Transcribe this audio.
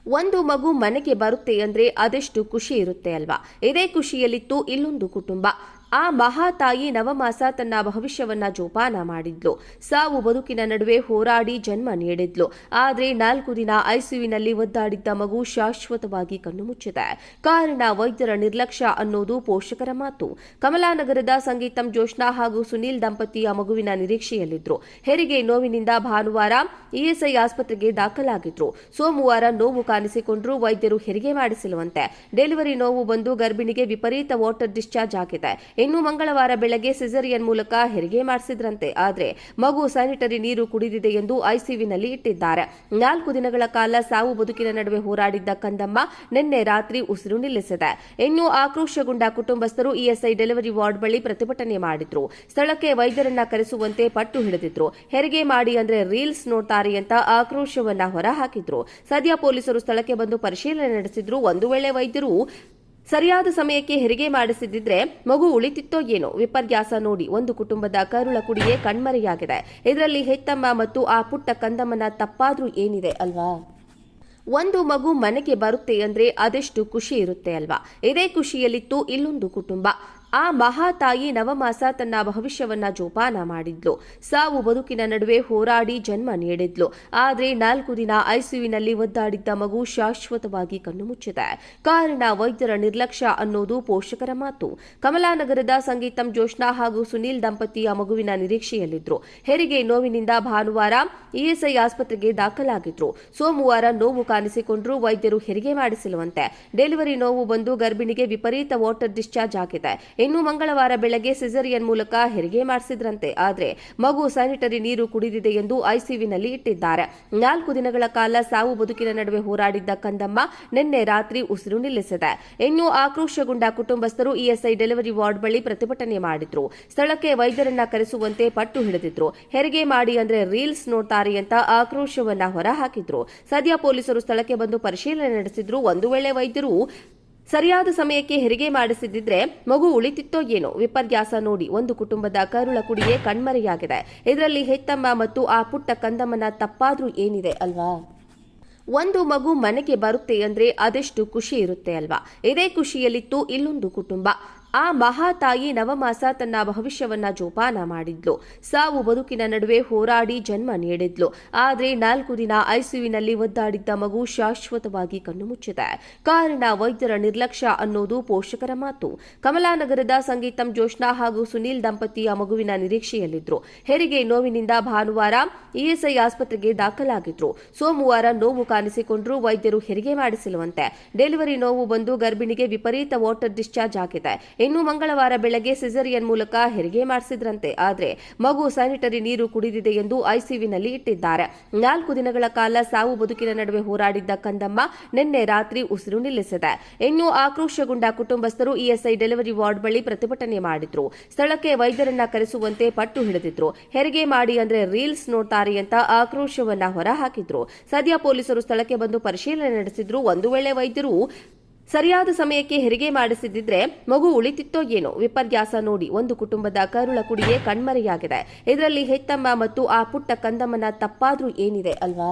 ಒಂದು ಮಗು ಮನೆಗೆ ಬರುತ್ತೆ ಅಂದ್ರೆ ಅದೆಷ್ಟು ಖುಷಿ ಇರುತ್ತೆ ಅಲ್ವಾ. ಇದೇ ಖುಷಿಯಲ್ಲಿತ್ತು ಇಲ್ಲೊಂದು ಕುಟುಂಬ. ಆ ಮಹಾತಾಯಿ ನವಮಾಸ ತನ್ನ ಭವಿಷ್ಯವನ್ನ ಜೋಪಾನ ಮಾಡಿದ್ಲು. ಸಾವು ಬದುಕಿನ ನಡುವೆ ಹೋರಾಡಿ ಜನ್ಮ ನೀಡಿದ್ಲು. ಆದ್ರೆ 4 ದಿನ ಐಸಿಯುವಿನಲ್ಲಿ ಒದ್ದಾಡಿದ್ದ ಮಗು ಶಾಶ್ವತವಾಗಿ ಕಣ್ಣು ಮುಚ್ಚಿದೆ. ಕಾರಣ ವೈದ್ಯರ ನಿರ್ಲಕ್ಷ್ಯ ಅನ್ನೋದು ಪೋಷಕರ ಮಾತು. ಕಮಲಾನಗರದ ಸಂಗೀತಂ ಜೋಶ್ನಾ ಹಾಗೂ ಸುನೀಲ್ ದಂಪತಿಯ ಮಗುವಿನ ನಿರೀಕ್ಷೆಯಲ್ಲಿದ್ರು. ಹೆರಿಗೆ ನೋವಿನಿಂದ ಭಾನುವಾರ ಇಎಸ್ಐ ಆಸ್ಪತ್ರೆಗೆ ದಾಖಲಾಗಿದ್ರು. ಸೋಮವಾರ ನೋವು ಕಾಣಿಸಿಕೊಂಡ್ರು. ವೈದ್ಯರು ಹೆರಿಗೆ ಮಾಡಿಸಿರುವಂತೆ. ಡೆಲಿವರಿ ನೋವು ಬಂದು ಗರ್ಭಿಣಿಗೆ ವಿಪರೀತ ವಾಟರ್ ಡಿಸ್ಚಾರ್ಜ್ ಆಗಿದೆ. ಇನ್ನು ಮಂಗಳವಾರ ಬೆಳಗ್ಗೆ ಸಿಸೇರಿಯನ್ ಮೂಲಕ ಹೆರಿಗೆ ಮಾಡಿಸಿದ್ರಂತೆ. ಆದ್ರೆ ಮಗು ಸ್ಯಾನಿಟರಿ ನೀರು ಕುಡಿದಿದೆ ಎಂದು ಐಸಿಯುವಿನಲ್ಲಿ ಇಟ್ಟಿದ್ದಾರೆ. 4 ದಿನಗಳ ಕಾಲ ಸಾವು ಬದುಕಿನ ನಡುವೆ ಹೋರಾಡಿದ್ದ ಕಂದಮ್ಮ ನಿನ್ನೆ ರಾತ್ರಿ ಉಸಿರು ನಿಲ್ಲಿಸಿದೆ. ಇನ್ನು ಆಕ್ರೋಶಗೊಂಡ ಕುಟುಂಬಸ್ಥರು ಇಎಸ್ಐ ಡೆಲಿವರಿ ವಾರ್ಡ್ ಬಳಿ ಪ್ರತಿಭಟನೆ ಮಾಡಿದ್ರು. ಸ್ಥಳಕ್ಕೆ ವೈದ್ಯರನ್ನ ಕರೆಸುವಂತೆ ಪಟ್ಟು ಹಿಡಿದಿದ್ರು. ಹೆರಿಗೆ ಮಾಡಿ ಅಂದ್ರೆ ರೀಲ್ಸ್ ನೋಡ್ತಾರೆ ಅಂತ ಆಕ್ರೋಶವನ್ನ ಹೊರಹಾಕಿದ್ರು. ಸದ್ಯ ಪೊಲೀಸರು ಸ್ಥಳಕ್ಕೆ ಬಂದು ಪರಿಶೀಲನೆ ನಡೆಸಿದ್ರು. ಒಂದು ವೇಳೆ ವೈದ್ಯರು ಸರಿಯಾದ ಸಮಯಕ್ಕೆ ಹೆರಿಗೆ ಮಾಡಿಸಿದ್ರೆ ಮಗು ಉಳಿತಿತ್ತೋ ಏನೋ. ವಿಪರ್ಯಾಸ ನೋಡಿ ಒಂದು ಕುಟುಂಬದ ಕರುಳ ಕುಡಿಯೇ ಕಣ್ಮರೆಯಾಗಿದೆ. ಇದರಲ್ಲಿ ಹೆತ್ತಮ್ಮ ಮತ್ತು ಆ ಪುಟ್ಟ ಕಂದಮ್ಮನ ತಪ್ಪಾದ್ರೂ ಏನಿದೆ ಅಲ್ವಾ. ಒಂದು ಮಗು ಮನೆಗೆ ಬರುತ್ತೆ ಅಂದ್ರೆ ಅದೆಷ್ಟು ಖುಷಿ ಇರುತ್ತೆ ಅಲ್ವಾ. ಇದೇ ಖುಷಿಯಲ್ಲಿತ್ತು ಇಲ್ಲೊಂದು ಕುಟುಂಬ. ಆ ಮಹಾತಾಯಿ ನವಮಾಸ ತನ್ನ ಭವಿಷ್ಯವನ್ನ ಜೋಪಾನ ಮಾಡಿದ್ಲು. ಸಾವು ಬದುಕಿನ ನಡುವೆ ಹೋರಾಡಿ ಜನ್ಮ ನೀಡಿದ್ಲು. ಆದ್ರೆ 4 ದಿನ ಐಸಿಯುವಿನಲ್ಲಿ ಒದ್ದಾಡಿದ್ದ ಮಗು ಶಾಶ್ವತವಾಗಿ ಕಣ್ಣು ಮುಚ್ಚಿದೆ. ಕಾರಣ ವೈದ್ಯರ ನಿರ್ಲಕ್ಷ್ಯ ಅನ್ನೋದು ಪೋಷಕರ ಮಾತು. ಕಮಲಾನಗರದ ಸಂಗೀತಂ ಜೋಶ್ನಾ ಹಾಗೂ ಸುನೀಲ್ ದಂಪತಿಯ ಮಗುವಿನ ನಿರೀಕ್ಷೆಯಲ್ಲಿದ್ರು. ಹೆರಿಗೆ ನೋವಿನಿಂದ ಭಾನುವಾರ ಇಎಸ್ಐ ಆಸ್ಪತ್ರೆಗೆ ದಾಖಲಾಗಿದ್ರು. ಸೋಮವಾರ ನೋವು ಕಾಣಿಸಿಕೊಂಡ್ರು. ವೈದ್ಯರು ಹೆರಿಗೆ ಮಾಡಿಸಿರುವಂತೆ. ಡೆಲಿವರಿ ನೋವು ಬಂದು ಗರ್ಭಿಣಿಗೆ ವಿಪರೀತ ವಾಟರ್ ಡಿಸ್ಚಾರ್ಜ್ ಆಗಿದೆ. ಇನ್ನು ಮಂಗಳವಾರ ಬೆಳಗ್ಗೆ ಸಿಸೇರಿಯನ್ ಮೂಲಕ ಹೆರಿಗೆ ಮಾಡಿಸಿದ್ರಂತೆ. ಆದ್ರೆ ಮಗು ಸ್ಯಾನಿಟರಿ ನೀರು ಕುಡಿದಿದೆ ಎಂದು ಐಸಿಯುವಿನಲ್ಲಿ ಇಟ್ಟಿದ್ದಾರೆ. 4 ದಿನಗಳ ಕಾಲ ಸಾವು ಬದುಕಿನ ನಡುವೆ ಹೋರಾಡಿದ್ದ ಕಂದಮ್ಮ ನಿನ್ನೆ ರಾತ್ರಿ ಉಸಿರು ನಿಲ್ಲಿಸಿದೆ. ಇನ್ನು ಆಕ್ರೋಶಗೊಂಡ ಕುಟುಂಬಸ್ಥರು ಇಎಸ್ಐ ಡೆಲಿವರಿ ವಾರ್ಡ್ ಬಳಿ ಪ್ರತಿಭಟನೆ ಮಾಡಿದ್ರು. ಸ್ಥಳಕ್ಕೆ ವೈದ್ಯರನ್ನ ಕರೆಸುವಂತೆ ಪಟ್ಟು ಹಿಡಿದಿದ್ರು. ಹೆರಿಗೆ ಮಾಡಿ ಅಂದ್ರೆ ರೀಲ್ಸ್ ನೋಡ್ತಾರೆ ಅಂತ ಆಕ್ರೋಶವನ್ನ ಹೊರಹಾಕಿದ್ರು. ಸದ್ಯ ಪೊಲೀಸರು ಸ್ಥಳಕ್ಕೆ ಬಂದು ಪರಿಶೀಲನೆ ನಡೆಸಿದ್ರು. ಒಂದು ವೇಳೆ ವೈದ್ಯರು ಸರಿಯಾದ ಸಮಯಕ್ಕೆ ಹೆರಿಗೆ ಮಾಡಿಸಿದ್ರೆ ಮಗು ಉಳಿತಿತ್ತೋ ಏನೋ. ವಿಪರ್ಯಾಸ ನೋಡಿ ಒಂದು ಕುಟುಂಬದ ಕರುಳ ಕುಡಿಯೇ ಕಣ್ಮರೆಯಾಗಿದೆ. ಇದರಲ್ಲಿ ಹೆತ್ತಮ್ಮ ಮತ್ತು ಆ ಪುಟ್ಟ ಕಂದಮ್ಮನ ತಪ್ಪಾದ್ರೂ ಏನಿದೆ ಅಲ್ವಾ. ಒಂದು ಮಗು ಮನೆಗೆ ಬರುತ್ತೆ ಅಂದ್ರೆ ಅದೆಷ್ಟು ಖುಷಿ ಇರುತ್ತೆ ಅಲ್ವಾ. ಇದೇ ಖುಷಿಯಲ್ಲಿತ್ತು ಇಲ್ಲೊಂದು ಕುಟುಂಬ. ಆ ಮಹಾತಾಯಿ ನವಮಾಸ ತನ್ನ ಭವಿಷ್ಯವನ್ನ ಜೋಪಾನ ಮಾಡಿದ್ಲು. ಸಾವು ಬದುಕಿನ ನಡುವೆ ಹೋರಾಡಿ ಜನ್ಮ ನೀಡಿದ್ಲು. ಆದ್ರೆ 4 ದಿನ ಐಸಿಯುವಿನಲ್ಲಿ ಒದ್ದಾಡಿದ್ದ ಮಗು ಶಾಶ್ವತವಾಗಿ ಕಣ್ಣು ಮುಚ್ಚಿದೆ. ಕಾರಣ ವೈದ್ಯರ ನಿರ್ಲಕ್ಷ್ಯ ಅನ್ನೋದು ಪೋಷಕರ ಮಾತು. ಕಮಲಾನಗರದ ಸಂಗೀತಂ ಜೋಶ್ನಾ ಹಾಗೂ ಸುನೀಲ್ ದಂಪತಿಯ ಮಗುವಿನ ನಿರೀಕ್ಷೆಯಲ್ಲಿದ್ರು. ಹೆರಿಗೆ ನೋವಿನಿಂದ ಭಾನುವಾರ ಇಎಸ್ಐ ಆಸ್ಪತ್ರೆಗೆ ದಾಖಲಾಗಿದ್ರು. ಸೋಮವಾರ ನೋವು ಕಾಣಿಸಿಕೊಂಡ್ರು. ವೈದ್ಯರು ಹೆರಿಗೆ ಮಾಡಿಸಿರುವಂತೆ. ಡೆಲಿವರಿ ನೋವು ಬಂದು ಗರ್ಭಿಣಿಗೆ ವಿಪರೀತ ವಾಟರ್ ಡಿಸ್ಚಾರ್ಜ್ ಆಗಿದೆ. ಇನ್ನು ಮಂಗಳವಾರ ಬೆಳಗ್ಗೆ ಸಿಸೇರಿಯನ್ ಮೂಲಕ ಹೆರಿಗೆ ಮಾಡಿಸಿದ್ರಂತೆ. ಆದ್ರೆ 4 ದಿನ ಐಸಿಯುವಿನಲ್ಲಿ ಒದ್ದಾಡಿದ್ದ ಮಗು ಶಾಶ್ವತವಾಗಿ ಕಣ್ಣು ಮುಚ್ಚಿದೆ. ಒಂದು ಮಗು ಮನೆಗೆ ಬರುತ್ತೆ ಅಂದ್ರೆ ಅದೆಷ್ಟು ಖುಷಿ ಇರುತ್ತೆ ಅಲ್ವಾ. ಇದೇ ಖುಷಿಯಲ್ಲಿತ್ತು ಇಲ್ಲೊಂದು ಕುಟುಂಬ. ಆ ಮಹಾತಾಯಿ ನವಮಾಸ ತನ್ನ ಭವಿಷ್ಯವನ್ನ ಜೋಪಾನ ಮಾಡಿದ್ಲು. ಸಾವು ಬದುಕಿನ ನಡುವೆ ಹೋರಾಡಿ ಜನ್ಮ ನೀಡಿದ್ಲು. ಆದ್ರೆ 4 ದಿನ ಐಸಿಯುವಿನಲ್ಲಿ ಒದ್ದಾಡಿದ್ದ ಮಗು ಶಾಶ್ವತವಾಗಿ ಕಣ್ಣು ಮುಚ್ಚಿದೆ. ಕಾರಣ ವೈದ್ಯರ ನಿರ್ಲಕ್ಷ್ಯ ಅನ್ನೋದು ಪೋಷಕರ ಮಾತು. ಕಮಲಾನಗರದ ಸಂಗೀತಂ ಜೋಶ್ನಾ ಹಾಗೂ ಸುನೀಲ್ ದಂಪತಿಯ ಮಗುವಿನ ನಿರೀಕ್ಷೆಯಲ್ಲಿದ್ರು. ಹೆರಿಗೆ ನೋವಿನಿಂದ ಭಾನುವಾರ ಇಎಸ್ಐ ಆಸ್ಪತ್ರೆಗೆ ದಾಖಲಾಗಿದ್ರು. ಸೋಮವಾರ ನೋವು ಕಾಣಿಸಿಕೊಂಡ್ರು. ವೈದ್ಯರು ಹೆರಿಗೆ ಮಾಡಿಸಿರುವಂತೆ. ಡೆಲಿವರಿ ನೋವು ಬಂದು ಗರ್ಭಿಣಿಗೆ ವಿಪರೀತ ವಾಟರ್ ಡಿಸ್ಚಾರ್ಜ್ ಆಗಿದೆ. ಇನ್ನು ಮಂಗಳವಾರ ಬೆಳಗ್ಗೆ ಸಿಸೇರಿಯನ್ ಮೂಲಕ ಹೆರಿಗೆ ಮಾಡಿಸಿದ್ರಂತೆ. ಆದ್ರೆ ಮಗು ಸ್ಯಾನಿಟರಿ ನೀರು ಕುಡಿದಿದೆ ಎಂದು ಐಸಿಯುವಿನಲ್ಲಿ ಇಟ್ಟಿದ್ದಾರೆ. 4 ದಿನಗಳ ಕಾಲ ಸಾವು ಬದುಕಿನ ನಡುವೆ ಹೋರಾಡಿದ್ದ ಕಂದಮ್ಮ ನಿನ್ನೆ ರಾತ್ರಿ ಉಸಿರು ನಿಲ್ಲಿಸಿದೆ. ಇನ್ನು ಆಕ್ರೋಶಗೊಂಡ ಕುಟುಂಬಸ್ಥರು ಇಎಸ್ಐ ಡೆಲಿವರಿ ವಾರ್ಡ್ ಬಳಿ ಪ್ರತಿಭಟನೆ ಮಾಡಿದ್ರು. ಸ್ಥಳಕ್ಕೆ ವೈದ್ಯರನ್ನ ಕರೆಸುವಂತೆ ಪಟ್ಟು ಹಿಡಿದಿದ್ರು. ಹೆರಿಗೆ ಮಾಡಿ ಅಂದ್ರೆ ರೀಲ್ಸ್ ನೋಡ್ತಾರೆ ಅಂತ ಆಕ್ರೋಶವನ್ನ ಹೊರಹಾಕಿದ್ರು. ಸದ್ಯ ಪೊಲೀಸರು ಸ್ಥಳಕ್ಕೆ ಬಂದು ಪರಿಶೀಲನೆ ನಡೆಸಿದ್ರು. ಒಂದು ವೇಳೆ ವೈದ್ಯರು ಸರಿಯಾದ ಸಮಯಕ್ಕೆ ಹೆರಿಗೆ ಮಾಡಿಸಿದ್ರೆ ಮಗು ಉಳಿತಿತ್ತೋ ಏನೋ. ವಿಪರ್ಯಾಸ ನೋಡಿ ಒಂದು ಕುಟುಂಬದ ಕರುಳ ಕುಡಿಯೇ ಕಣ್ಮರೆಯಾಗಿದೆ. ಇದರಲ್ಲಿ ಹೆತ್ತಮ್ಮ ಮತ್ತು ಆ ಪುಟ್ಟ ಕಂದಮ್ಮನ ತಪ್ಪಾದ್ರೂ ಏನಿದೆ ಅಲ್ವಾ.